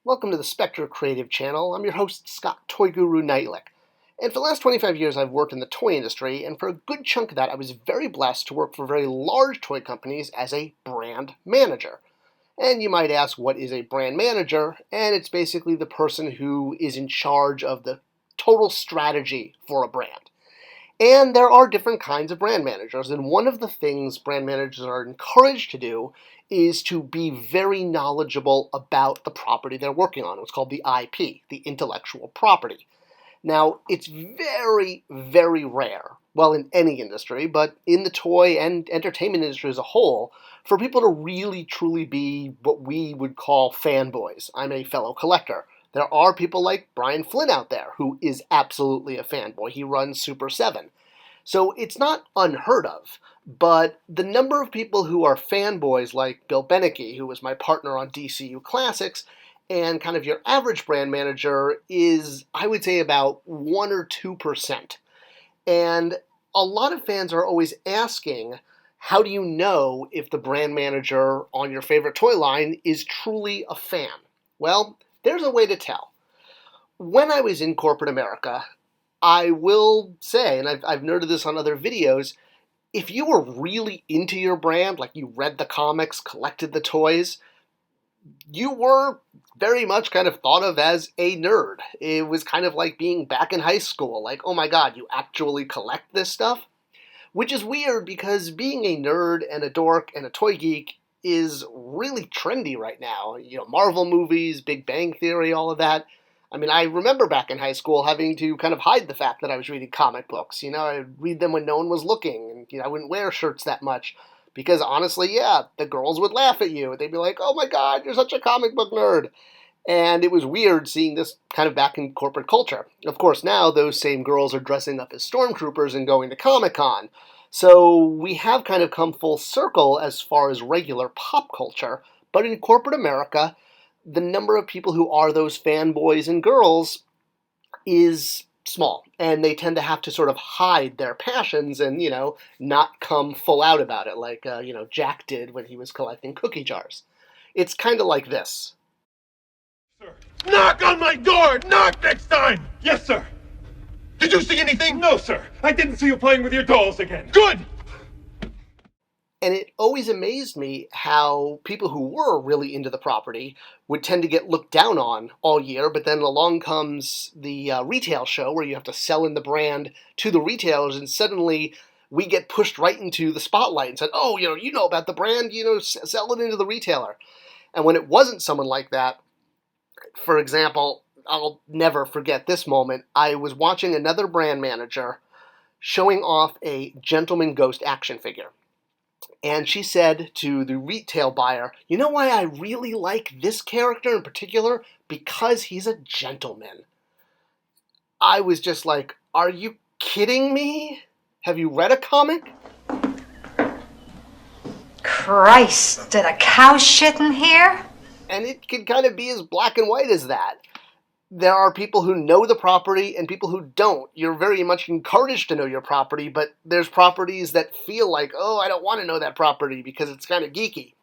Welcome to the Spector Creative channel. I'm your host, Scott Toy Guru Neitlich. And for the last 25 years, I've worked in the toy industry, and for a good chunk of that, I was very blessed to work for very large toy companies as a brand manager. And you might ask, what is a brand manager? And it's basically the person who is in charge of the total strategy for a brand. And there are different kinds of brand managers, and one of the things brand managers are encouraged to do is to be very knowledgeable about the property they're working on. It's called the IP, the intellectual property. Now, it's very, very rare, well, in any industry, but in the toy and entertainment industry as a whole, for people to really, truly be what we would call fanboys. I'm a fellow collector. There are people like Brian Flynn out there who is absolutely a fanboy. He runs Super 7. So it's not unheard of, but the number of people who are fanboys like Bill Beneke, who was my partner on DCU Classics, and kind of your average brand manager is, I would say, about 1 or 2%. And a lot of fans are always asking, how do you know if the brand manager on your favorite toy line is truly a fan? Well, there's a way to tell. When I was in corporate America, I will say, and I've noted this on other videos, if you were really into your brand, like you read the comics, collected the toys, you were very much kind of thought of as a nerd. It was kind of like being back in high school, like, oh my god, you actually collect this stuff? Which is weird because being a nerd and a dork and a toy geek is really trendy right now. You know, Marvel movies, Big Bang Theory, all of that. I mean, I remember back in high school having to kind of hide the fact that I was reading comic books. You know, I'd read them when no one was looking, and I wouldn't wear shirts that much. Because honestly, yeah, the girls would laugh at you. They'd be like, oh my god, you're such a comic book nerd. And it was weird seeing this kind of back in corporate culture. Of course, now those same girls are dressing up as stormtroopers and going to Comic-Con. So we have kind of come full circle as far as regular pop culture, but in corporate America, the number of people who are those fanboys and girls is small, and they tend to have to sort of hide their passions and, not come full out about it like, Jack did when he was collecting cookie jars. It's kind of like this. Sir. Knock on my door! Knock next time! Yes, sir. Did you see anything? No, sir. I didn't see you playing with your dolls again. Good! And it always amazed me how people who were really into the property would tend to get looked down on all year, but then along comes the retail show where you have to sell in the brand to the retailers, and suddenly we get pushed right into the spotlight and said, oh, you know about the brand, sell it into the retailer. And when it wasn't someone like that, for example, I'll never forget this moment. I was watching another brand manager showing off a Gentleman Ghost action figure. And she said to the retail buyer, you know why I really like this character in particular? Because he's a gentleman. I was just like, are you kidding me? Have you read a comic? Christ, did a cow shit in here? And it can kind of be as black and white as that. There are people who know the property and people who don't. You're very much encouraged to know your property, but there's properties that feel like, oh, I don't want to know that property because it's kind of geeky.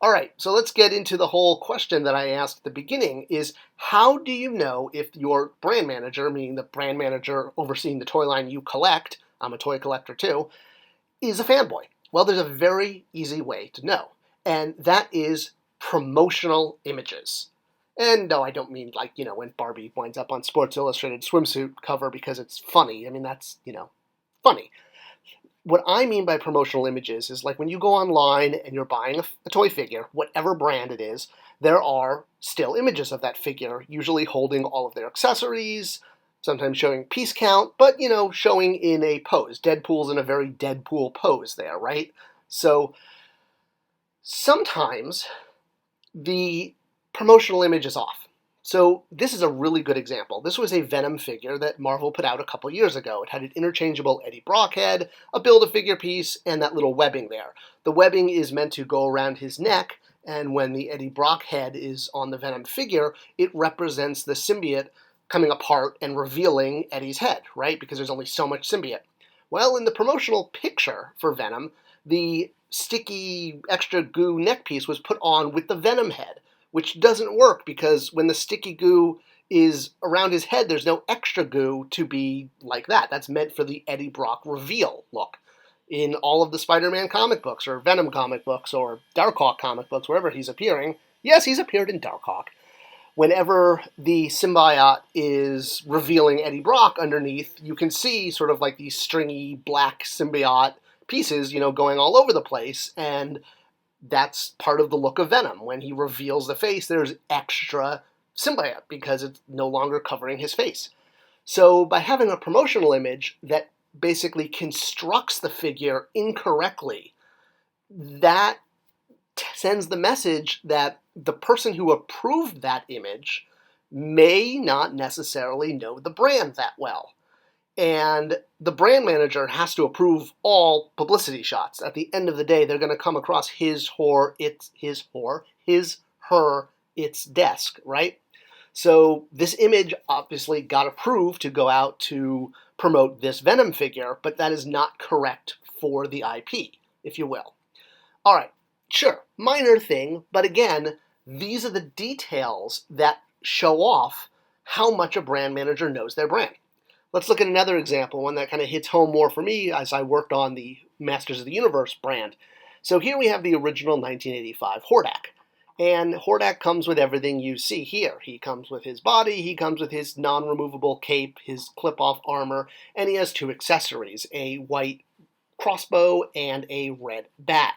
All right, so let's get into the whole question that I asked at the beginning is, how do you know if your brand manager, meaning the brand manager overseeing the toy line you collect, I'm a toy collector too, is a fanboy? Well, there's a very easy way to know, and that is promotional images. And no, I don't mean like, when Barbie winds up on Sports Illustrated swimsuit cover because it's funny. I mean, that's, funny. What I mean by promotional images is like when you go online and you're buying a toy figure, whatever brand it is, there are still images of that figure, usually holding all of their accessories, sometimes showing piece count, but, showing in a pose. Deadpool's in a very Deadpool pose there, right? So sometimes the promotional image is off. So this is a really good example. This was a Venom figure that Marvel put out a couple years ago. It had an interchangeable Eddie Brock head, a Build-A-Figure piece, and that little webbing there. The webbing is meant to go around his neck, and when the Eddie Brock head is on the Venom figure, it represents the symbiote coming apart and revealing Eddie's head, right? Because there's only so much symbiote. Well, in the promotional picture for Venom, the sticky extra goo neck piece was put on with the Venom head, which doesn't work because when the sticky goo is around his head, there's no extra goo to be like that. That's meant for the Eddie Brock reveal look. In all of the Spider-Man comic books, or Venom comic books, or Darkhawk comic books, wherever he's appearing, yes, he's appeared in Darkhawk. Whenever the symbiote is revealing Eddie Brock underneath, you can see sort of like these stringy black symbiote pieces, going all over the place, and that's part of the look of Venom. When he reveals the face, there's extra symbiote because it's no longer covering his face. So by having a promotional image that basically constructs the figure incorrectly, that sends the message that the person who approved that image may not necessarily know the brand that well. And the brand manager has to approve all publicity shots. At the end of the day, they're going to come across his, her, its desk, right? So this image obviously got approved to go out to promote this Venom figure, but that is not correct for the IP, if you will. All right, sure, minor thing, but again, these are the details that show off how much a brand manager knows their brand. Let's look at another example, one that kind of hits home more for me as I worked on the Masters of the Universe brand. So here we have the original 1985 Hordak. And Hordak comes with everything you see here. He comes with his body, he comes with his non-removable cape, his clip-off armor, and he has two accessories, a white crossbow and a red bat.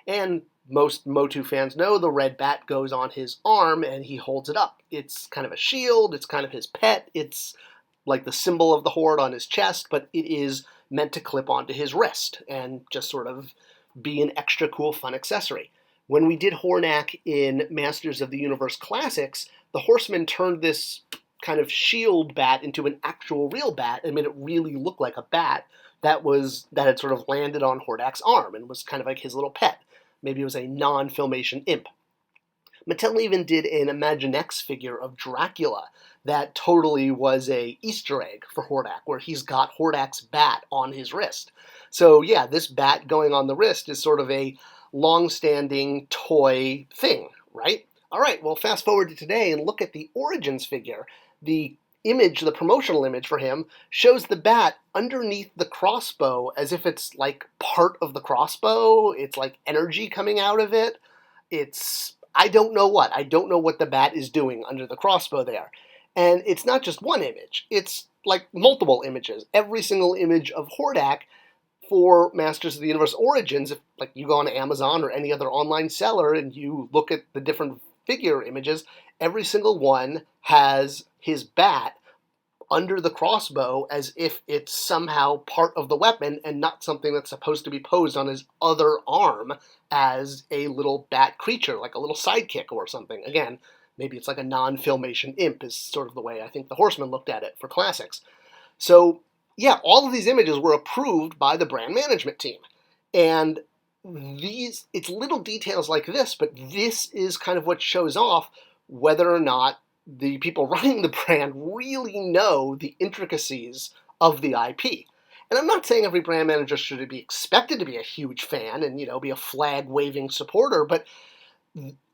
And most Motu fans know the red bat goes on his arm and he holds it up. It's kind of a shield, it's kind of his pet, it's like the symbol of the Horde on his chest, but it is meant to clip onto his wrist and just sort of be an extra cool, fun accessory. When we did Hordak in Masters of the Universe Classics, the Horseman turned this kind of shield bat into an actual real bat and made it really look like a bat that had sort of landed on Hordak's arm and was kind of like his little pet. Maybe it was a non-Filmation imp. Mattel even did an Imaginext figure of Dracula that totally was a Easter egg for Hordak, where he's got Hordak's bat on his wrist. So yeah, this bat going on the wrist is sort of a long-standing toy thing, right? All right, well, fast forward to today and look at the Origins figure. The image, the promotional image for him, shows the bat underneath the crossbow as if it's like part of the crossbow. It's like energy coming out of it. I don't know what. I don't know what the bat is doing under the crossbow there. And it's not just one image. It's like multiple images. Every single image of Hordak for Masters of the Universe Origins, if like you go on Amazon or any other online seller and you look at the different figure images, every single one has his bat under the crossbow as if it's somehow part of the weapon and not something that's supposed to be posed on his other arm as a little bat creature, like a little sidekick or something. Again, maybe it's like a non-Filmation imp is sort of the way I think the Horseman looked at it for Classics. So yeah, all of these images were approved by the brand management team. And it's little details like this, but this is kind of what shows off whether or not the people running the brand really know the intricacies of the IP. And I'm not saying every brand manager should be expected to be a huge fan and, be a flag-waving supporter, but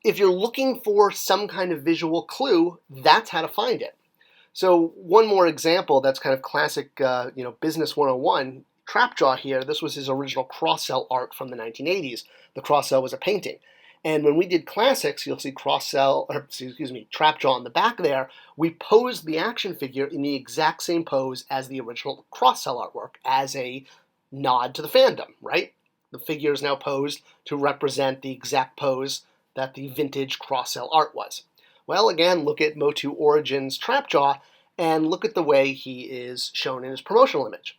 if you're looking for some kind of visual clue, that's how to find it. So one more example that's kind of classic, Business 101, Trapjaw here. This was his original cross-cell art from the 1980s. The cross-cell was a painting. And when we did Classics, you'll see Trapjaw on the back there. We posed the action figure in the exact same pose as the original cross-cell artwork as a nod to the fandom, right? The figure is now posed to represent the exact pose that the vintage cross-cell art was. Well, again, look at Motu Origins Trapjaw and look at the way he is shown in his promotional image.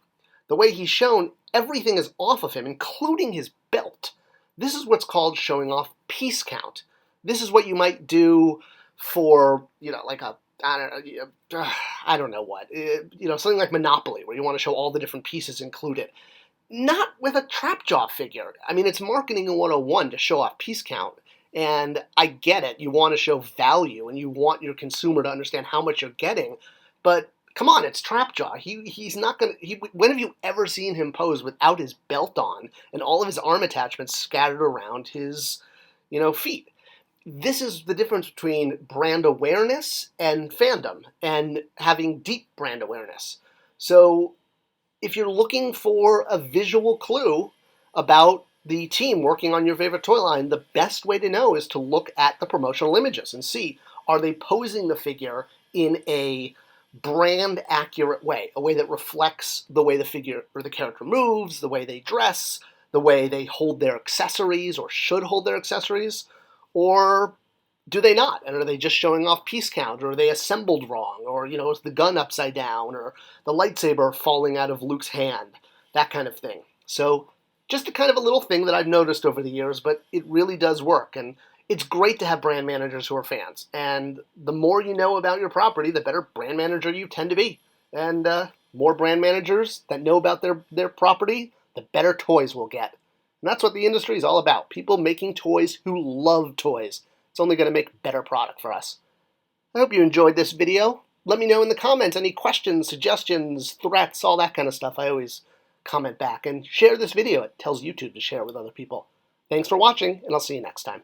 The way he's shown, everything is off of him, including his belt. This is what's called showing off piece count. This is what you might do for, I don't know what, something like Monopoly, where you want to show all the different pieces included. Not with a Trapjaw figure. I mean, it's marketing 101 to show off piece count. And I get it. You want to show value and you want your consumer to understand how much you're getting. But come on, it's Trapjaw. He's not going to... When have you ever seen him pose without his belt on and all of his arm attachments scattered around his, feet? this is the difference between brand awareness and fandom, and having deep brand awareness. So if you're looking for a visual clue about the team working on your favorite toy line, the best way to know is to look at the promotional images and see, are they posing the figure in a brand accurate way, a way that reflects the way the figure or the character moves, the way they dress, the way they hold their accessories or should hold their accessories, or do they not? And are they just showing off piece count, or are they assembled wrong, or is the gun upside down, or the lightsaber falling out of Luke's hand, that kind of thing. So just a kind of a little thing that I've noticed over the years, but it really does work, and it's great to have brand managers who are fans. And the more you know about your property, the better brand manager you tend to be. And more brand managers that know about their property, the better toys we'll get. And that's what the industry is all about. People making toys who love toys. It's only going to make better product for us. I hope you enjoyed this video. Let me know in the comments any questions, suggestions, threats, all that kind of stuff. I always comment back. And share this video. It tells YouTube to share with other people. Thanks for watching, and I'll see you next time.